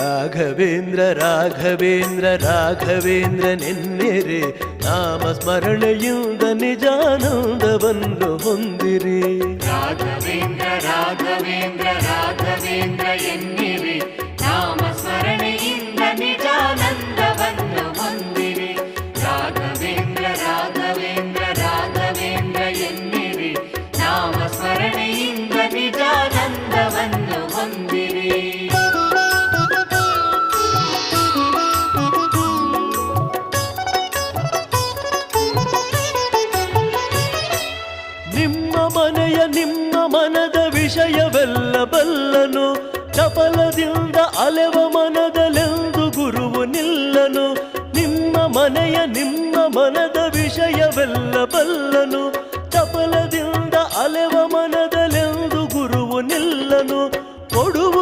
ರಾಘವೇಂದ್ರ ರಾಘವೇಂದ್ರ ರಾಘವೇಂದ್ರ ನೆನ್ನೆರೆ ನಾಮ ಸ್ಮರಣೆಯಿಂದ ನಿಜಾನಂದವನ್ನು ಹೊಂದಿರಿ. ರಾಘವೇಂದ್ರ ರಾಘವೇಂದ್ರ ರಾಘವೇಂದ್ರ ಎನ್ನಿರಿ ನಾಮ ಸ್ಮರಣೆಯಿಂದ ನಿಜಾನಂದವನ್ನು ಹೊಂದಿರಿ. ರಾಘವೇಂದ್ರ ರಾಘವೇಂದ್ರ ರಾಘವೇಂದ್ರ ಎನ್ನಿರಿ ನಾಮ ಸ್ಮರಣೆಯಿಂದ ನಿಜಾನಂದವನ್ನು ಹೊಂದಿರಿ. ನಿಮ್ಮ ಮನದ ವಿಷಯವೆಲ್ಲ ಬಲ್ಲನು, ಚಪಲದಿಂದ ಅಲೆವ ಮನದಲೆಂದು ಗುರುವು ನಿಲ್ಲನು. ನಿಮ್ಮ ಮನದ ವಿಷಯವೆಲ್ಲ ಬಲ್ಲನು, ಚಪಲದಿಂದ ಅಲೆವ ಮನದಲೆಂದು ಗುರುವು ನಿಲ್ಲನು. ಕೊಡುವ